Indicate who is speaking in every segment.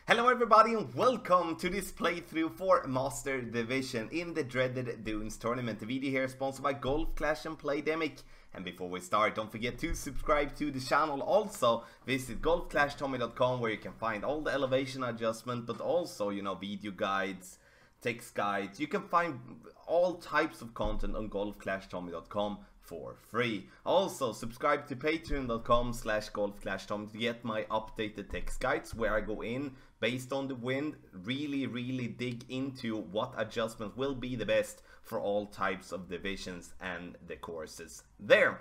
Speaker 1: Hello everybody and welcome to this playthrough for Master Division in the dreaded Dunes tournament. The video here is sponsored by Golf Clash and Playdemic. And before we start, don't forget to subscribe to the channel. Also visit golfclashtommy.com where you can find all the elevation adjustment, but also, you know, video guides, text guides. You can find all types of content on golfclashtommy.com for free. Also subscribe to patreon.com/golfclashtommy to get my updated text guides where I go in based on the wind, really dig into what adjustment will be the best for all types of divisions and the courses there.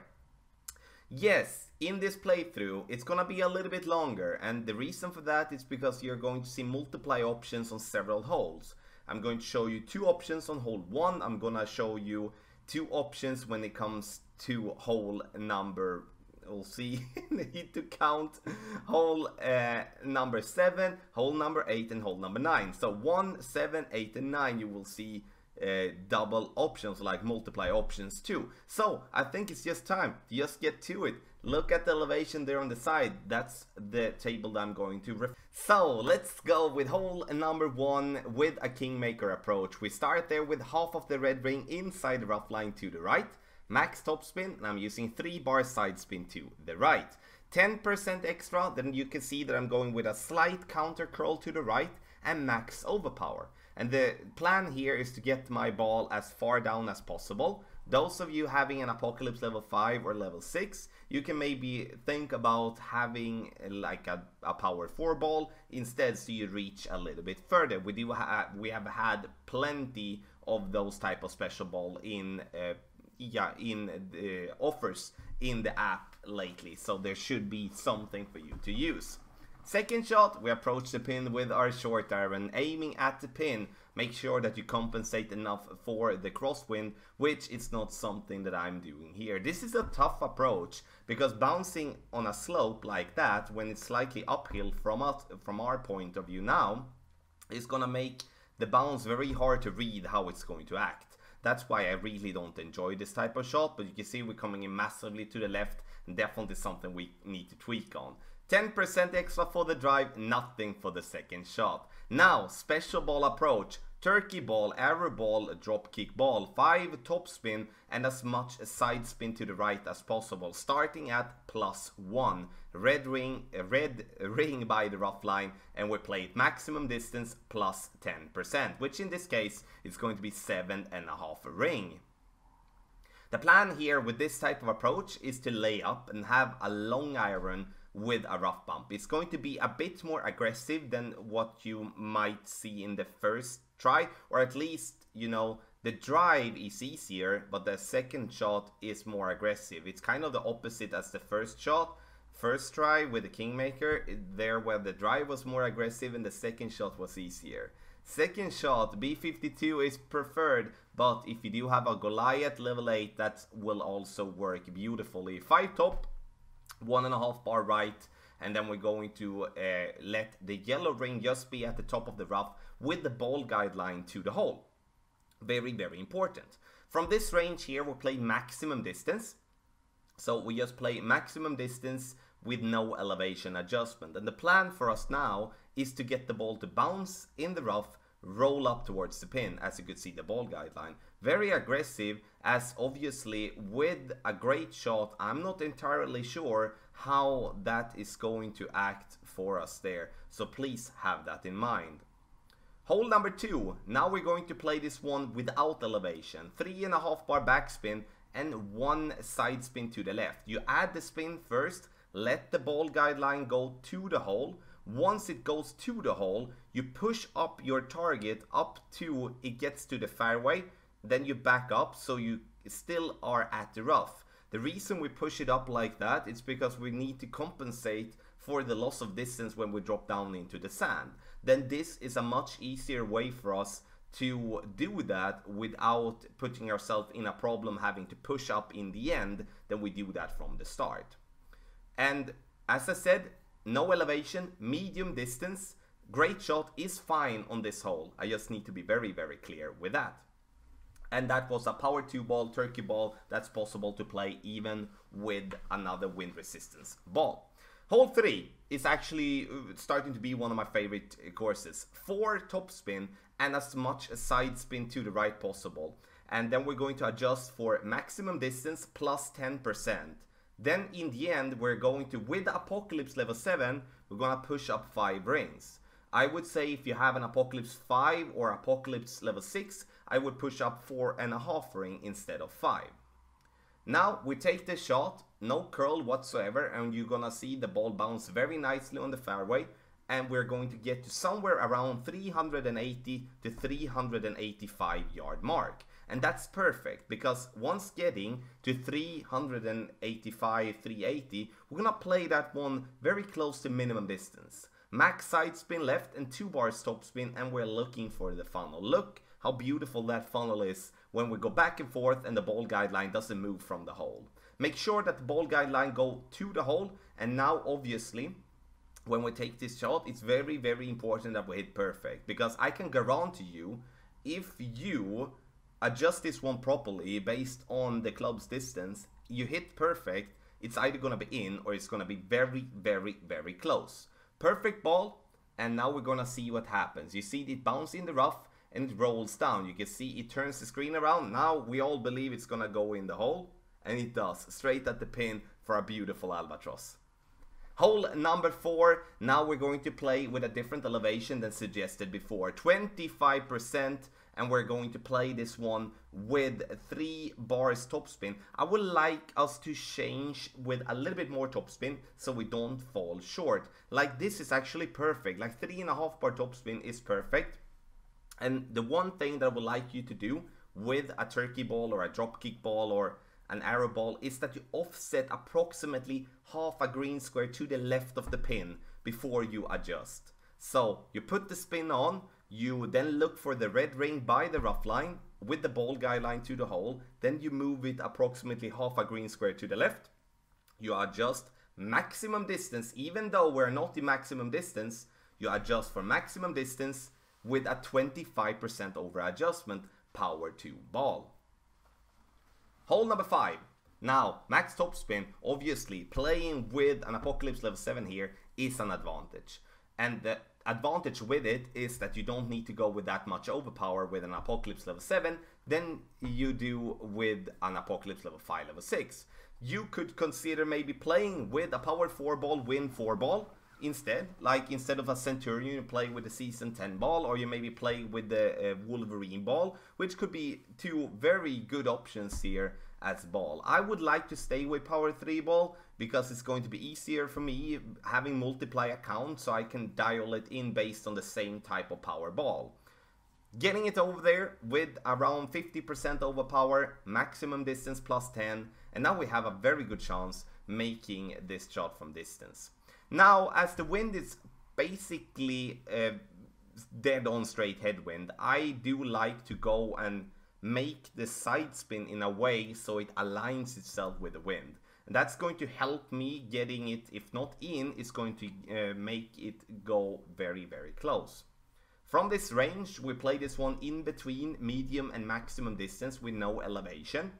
Speaker 1: Yes, in this playthrough it's gonna be a little bit longer, and the reason for that is because you're going to see multiply options on several holes. I'm going to show you two options on hole 1. I'm gonna show you two options when it comes to hole number, we'll see, need to count, hole number 7, hole number 8 and hole number 9. So 1, 7, 8 and 9 you will see double options, like multiply options too. So I think it's just time to just get to it. Look at the elevation there on the side. That's the table that I'm going to So let's go with hole number 1 with a kingmaker approach. We start there with half of the red ring inside the rough line to the right, max topspin, and I'm using 3 bar side spin to the right. 10% extra, then you can see that I'm going with a slight counter curl to the right and max overpower. And the plan here is to get my ball as far down as possible. Those of you having an Apocalypse level 5 or level 6, you can maybe think about having like a power 4 ball instead, so you reach a little bit further. We have had plenty of those type of special ball in the offers in the app lately, so there should be something for you to use. Second shot, we approach the pin with our short iron, aiming at the pin. Make sure that you compensate enough for the crosswind, which is not something that I'm doing here. This is a tough approach because bouncing on a slope like that, when it's slightly uphill from our point of view now, is gonna make the bounce very hard to read how it's going to act. That's why I really don't enjoy this type of shot, but you can see we're coming in massively to the left, and definitely something we need to tweak on. 10% extra for the drive, nothing for the second shot. Now, special ball approach, turkey ball, arrow ball, drop kick ball, 5 top spin and as much side spin to the right as possible, starting at +1. Red ring by the rough line, and we play it maximum distance plus 10%, which in this case is going to be 7.5 ring. The plan here with this type of approach is to lay up and have a long iron with a rough bump. It's going to be a bit more aggressive than what you might see in the first try, or at least, you know, the drive is easier, but the second shot is more aggressive. It's kind of the opposite as the first shot. First try with the kingmaker, there where the drive was more aggressive and the second shot was easier. Second shot, B52 is preferred, but if you do have a Goliath level 8, that will also work beautifully. 5 top, 1.5 bar right, and then we're going to let the yellow ring just be at the top of the rough with the ball guideline to the hole. Very important. From this range here we play maximum distance, so we just play maximum distance with no elevation adjustment, and the plan for us now is to get the ball to bounce in the rough, roll up towards the pin. As you could see, the ball guideline very aggressive, as obviously with a great shot I'm not entirely sure how that is going to act for us there, so please have that in mind. Hole number 2, now we're going to play this one without elevation, 3.5 bar backspin and 1 side spin to the left. You add the spin first, let the ball guideline go to the hole. Once it goes to the hole, you push up your target up to it gets to the fairway, then you back up so you still are at the rough. The reason we push it up like that is because we need to compensate for the loss of distance when we drop down into the sand. Then this is a much easier way for us to do that without putting ourselves in a problem having to push up in the end than we do that from the start. And as I said, no elevation, medium distance, great shot is fine on this hole. I just need to be very clear with that. And that was a power 2 ball, turkey ball, that's possible to play even with another wind resistance ball. Hole 3 is actually starting to be one of my favorite courses. 4 topspin and as much a side spin to the right possible. And then we're going to adjust for maximum distance plus 10%. Then in the end, we're going to, with Apocalypse level 7, we're going to push up 5 rings. I would say if you have an Apocalypse 5 or Apocalypse level 6, I would push up 4.5 ring instead of 5. Now we take this shot, no curl whatsoever, and you're gonna see the ball bounce very nicely on the fairway, and we're going to get to somewhere around 380 to 385 yard mark. And that's perfect, because once getting to 385, 380, we're gonna play that one very close to minimum distance. Max side spin left and 2 bars top spin, and we're looking for the funnel. Look how beautiful that funnel is when we go back and forth and the ball guideline doesn't move from the hole. Make sure that the ball guideline go to the hole, and now obviously when we take this shot, it's very, very important that we hit perfect, because I can guarantee you, if you adjust this one properly based on the club's distance, you hit perfect, it's either going to be in or it's going to be very, very, very close. Perfect ball, and now we're going to see what happens. You see it bounce in the rough and it rolls down. You can see it turns the screen around. Now we all believe it's going to go in the hole, and it does, straight at the pin for a beautiful albatross. Hole number 4, now we're going to play with a different elevation than suggested before, 25%, and we're going to play this one with 3 bars topspin. I would like us to change with a little bit more topspin so we don't fall short. Like this is actually perfect, like 3.5 bar topspin is perfect. And the one thing that I would like you to do with a turkey ball or a drop kick ball or an arrow ball is that you offset approximately half a green square to the left of the pin before you adjust. So you put the spin on, you then look for the red ring by the rough line with the ball guideline to the hole, then you move it approximately half a green square to the left. You adjust maximum distance, even though we're not in maximum distance, you adjust for maximum distance with a 25% over adjustment power to ball. Hole number 5. Now, max topspin, obviously playing with an Apocalypse level 7 here is an advantage. And the advantage with it is that you don't need to go with that much overpower with an Apocalypse level 7 than you do with an Apocalypse level 5, level 6. You could consider maybe playing with a power 4 ball, win 4 ball instead. Like instead of a Centurion, you play with the season 10 ball, or you maybe play with the Wolverine ball, which could be 2 very good options here as ball. I would like to stay with power 3 ball because it's going to be easier for me having multiply accounts, so I can dial it in based on the same type of power ball. Getting it over there with around 50% overpower, maximum distance plus 10, and now we have a very good chance making this shot from distance. Now, as the wind is basically dead on straight headwind, I do like to go and make the side spin in a way so it aligns itself with the wind. And that's going to help me getting it, if not in, it's going to make it go very, very close. From this range, we play this one in between medium and maximum distance with no elevation.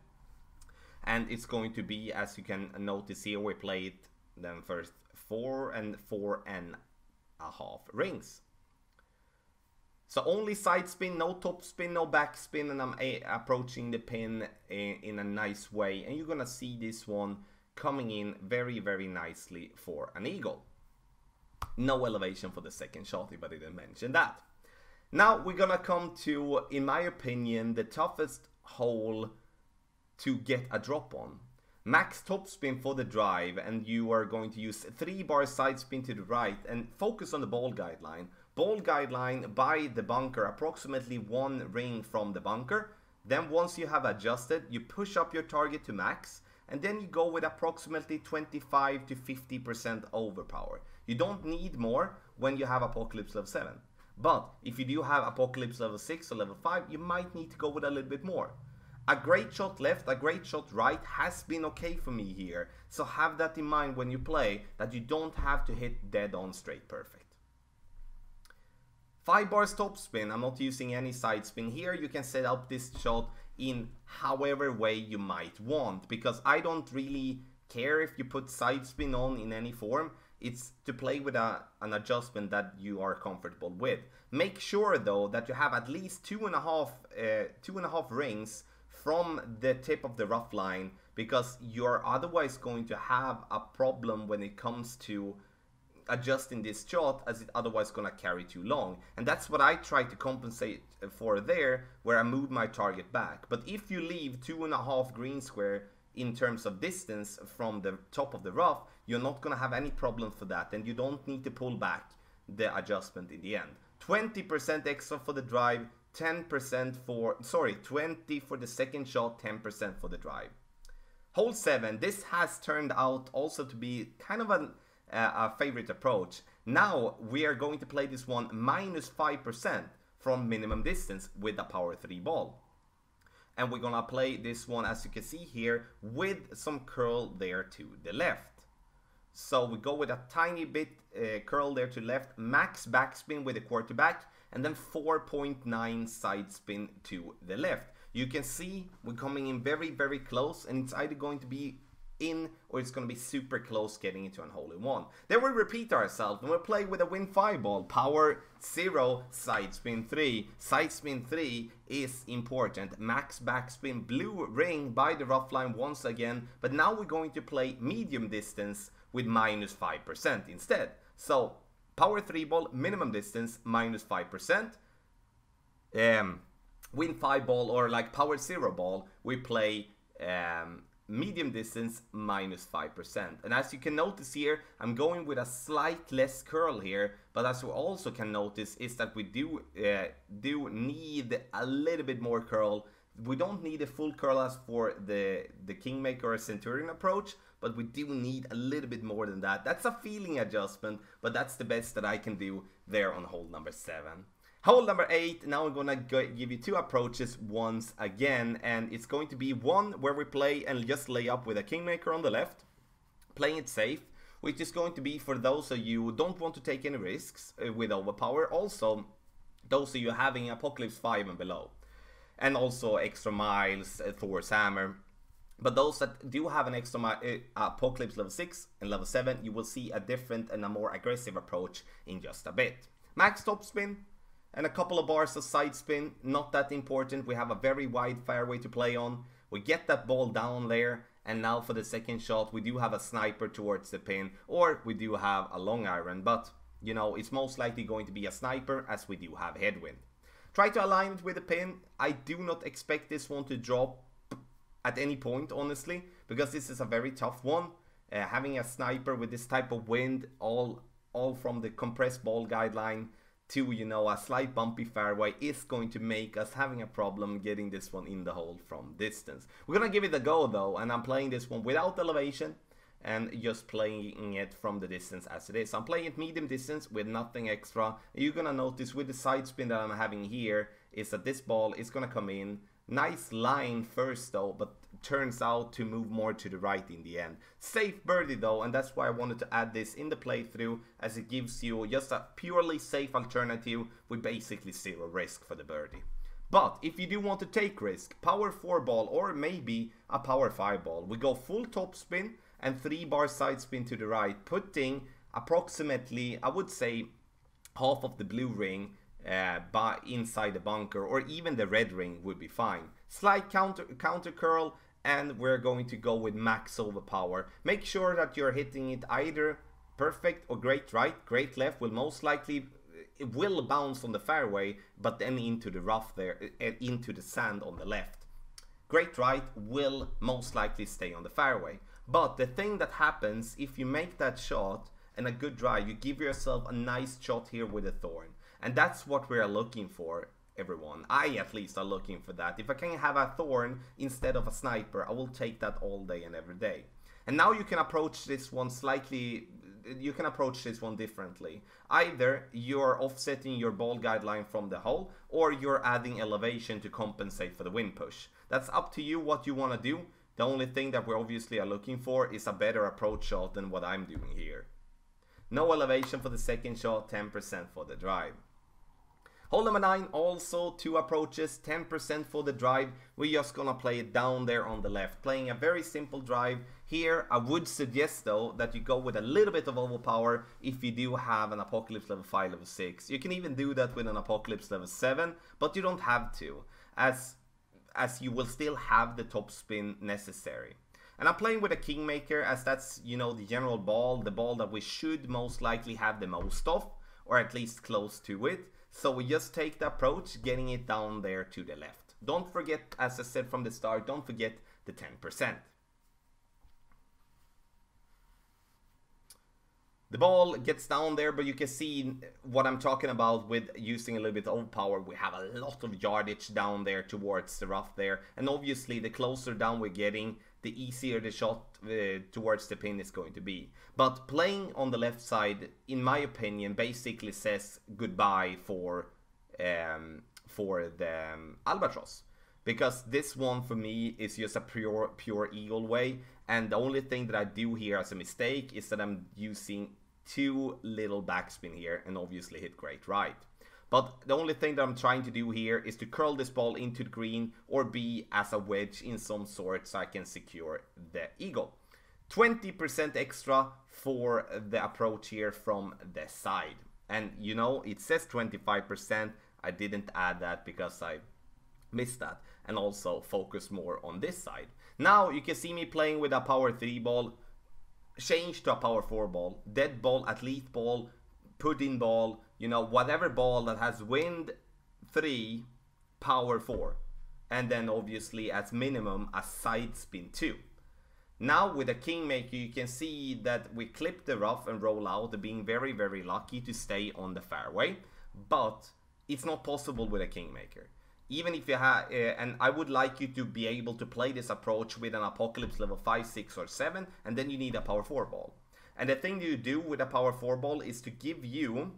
Speaker 1: And it's going to be, as you can notice here, we play it then first 4 and 4.5 rings. So only side spin, no top spin, no back spin, and I'm approaching the pin in a nice way. And you're gonna see this one coming in very, very nicely for an eagle. No elevation for the second shot, if I didn't mention that. Now we're gonna come to, in my opinion, the toughest hole to get a drop on. Max topspin for the drive, and you are going to use 3 bar side spin to the right and focus on the ball guideline. Ball guideline by the bunker, approximately 1 ring from the bunker. Then once you have adjusted, you push up your target to max, and then you go with approximately 25 to 50% overpower. You don't need more when you have Apocalypse level 7. But if you do have Apocalypse level 6 or level 5, you might need to go with a little bit more. A great shot left, a great shot right has been okay for me here. So have that in mind when you play, that you don't have to hit dead on straight perfect. 5 bars top spin, I'm not using any side spin here. You can set up this shot in however way you might want, because I don't really care if you put side spin on in any form. It's to play with an adjustment that you are comfortable with. Make sure though that you have at least two and a half rings from the tip of the rough line, because you're otherwise going to have a problem when it comes to adjusting this shot, as it otherwise gonna carry too long. And that's what I try to compensate for there, where I moved my target back. But if you leave 2.5 green square in terms of distance from the top of the rough, you're not gonna have any problem for that, and you don't need to pull back the adjustment in the end. 20% extra for the drive, 10% for, 20 for the second shot, 10% for the drive. Hole 7, this has turned out also to be kind of a favorite approach. Now we are going to play this one minus 5% from minimum distance with a power 3 ball. And we're gonna play this one, as you can see here, with some curl there to the left. So we go with a tiny bit curl there to left, max backspin with a quarterback, and then 4.9 side spin to the left. You can see we're coming in very, very close, and it's either going to be in or it's going to be super close getting into an hole in one. Then we repeat ourselves and we'll play with a win 5 ball, power 0, side spin 3. Side spin 3 is important. Max backspin, blue ring by the rough line once again, but now we're going to play medium distance with minus 5% instead. So power 3 ball, minimum distance, minus 5%. Win 5 ball, or like power 0 ball, we play medium distance minus 5%. And as you can notice here, I'm going with a slight less curl here, but as you also can notice is that we do need a little bit more curl. We don't need a full curl as for the Kingmaker or Centurion approach, but we do need a little bit more than that. That's a feeling adjustment, but that's the best that I can do there on hole number 7. Hole number 8, now I'm gonna give you 2 approaches once again, and it's going to be one where we play and just lay up with a Kingmaker on the left, playing it safe, which is going to be for those of you who don't want to take any risks with overpower, also those of you having Apocalypse 5 and below, and also extra miles, Thor's hammer. But those that do have an extra Apocalypse level 6 and level 7, you will see a different and a more aggressive approach in just a bit. Max top spin and a couple of bars of side spin, not that important. We have a very wide fairway to play on. We get that ball down there, and now for the second shot we do have a sniper towards the pin, or we do have a long iron, but you know, it's most likely going to be a sniper as we do have headwind. Try to align it with the pin. I do not expect this one to drop at any point, honestly, because this is a very tough one. Having a sniper with this type of wind, all from the compressed ball guideline to, you know, a slight bumpy fairway, is going to make us having a problem getting this one in the hole from distance. We're gonna give it a go though, and I'm playing this one without elevation and just playing it from the distance as it is. I'm playing it medium distance with nothing extra. You're gonna notice with the side spin that I'm having here is that this ball is gonna come in. Nice line first though, but turns out to move more to the right in the end. Safe birdie though, and that's why I wanted to add this in the playthrough, as it gives you just a purely safe alternative with basically 0 risk for the birdie. But if you do want to take risk, power 4 ball or maybe a power 5 ball, we go full top spin and 3 bar side spin to the right, putting approximately, I would say, half of the blue ring by inside the bunker, or even the red ring would be fine. Slight counter curl, and we're going to go with max overpower. Make sure that you're hitting it either perfect or great right. Great left will most likely, it will bounce on the fairway, but then into the rough there, into the sand on the left. Great right will most likely stay on the fairway. But the thing that happens if you make that shot and a good drive, you give yourself a nice shot here with a thorn. And that's what we are looking for, everyone. I at least are looking for that. If I can have a thorn instead of a sniper, I will take that all day and every day. And now you can approach this one differently. Either you're offsetting your ball guideline from the hole, or you're adding elevation to compensate for the wind push. That's up to you what you want to do. The only thing that we obviously are looking for is a better approach shot than what I'm doing here. No elevation for the second shot, 10% for the drive. Hole number 9, also 2 approaches, 10% for the drive. We're just gonna play it down there on the left, playing a very simple drive. Here, I would suggest though that you go with a little bit of overpower if you do have an Apocalypse level 5, level 6. You can even do that with an Apocalypse level 7, but you don't have to, as you will still have the top spin necessary. And I'm playing with a Kingmaker, as that's, you know, the general ball, the ball that we should most likely have the most of, or at least close to it. So we just take the approach, getting it down there to the left. Don't forget, as I said from the start, don't forget the 10%. The ball gets down there, but you can see what I'm talking about with using a little bit of power. We have a lot of yardage down there towards the rough there. And obviously, the closer down we're getting, the easier the shot towards the pin is going to be. But playing on the left side, in my opinion, basically says goodbye for the Albatross. Because this one for me is just a pure eagle way. And the only thing that I do here as a mistake is that I'm using too little backspin here and obviously hit great right. But the only thing that I'm trying to do here is to curl this ball into the green or be as a wedge in some sort so I can secure the eagle. 20% extra for the approach here from the side. And you know, it says 25%. I didn't add that because I missed that, and also focus more on this side. Now you can see me playing with a power 3 ball, change to a power 4 ball, dead ball, athlete ball, put in ball, you know, whatever ball that has wind 3, power 4, and then obviously as minimum a side spin 2. Now with a Kingmaker you can see that we clip the rough and roll out, being very lucky to stay on the fairway, but it's not possible with a Kingmaker. Even if you have, and I would like you to be able to play this approach with an Apocalypse level 5, 6 or 7, and then you need a power 4 ball. And the thing you do with a power 4 ball is to give you,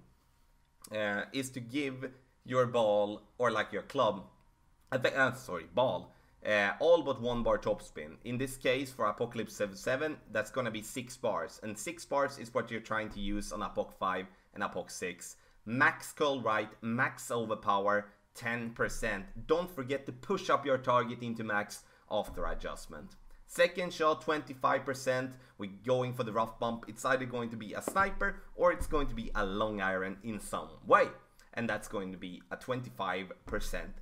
Speaker 1: your ball, or like your club, ball, all but 1 bar topspin. In this case for Apocalypse 7, that's gonna be 6 bars, and 6 bars is what you're trying to use on Apoc 5 and Apoc 6. Max curl right, max overpower, 10%. Don't forget to push up your target into max after adjustment. Second shot, 25%. We're going for the rough bump. It's either going to be a sniper or it's going to be a long iron in some way. And that's going to be a 25%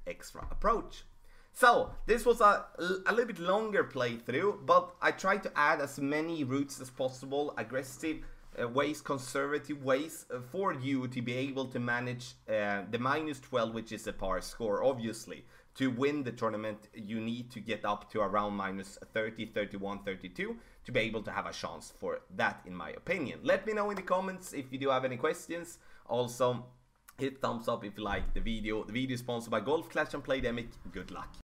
Speaker 1: extra approach. So this was a little bit longer playthrough, but I tried to add as many routes as possible, aggressive ways, conservative ways, for you to be able to manage the -12, which is a par score. Obviously, to win the tournament you need to get up to around -30, 31, 32 to be able to have a chance for that, in my opinion. Let me know in the comments if you do have any questions. Also, hit thumbs up if you like the video. The video is sponsored by Golf Clash and Playdemic. Good luck.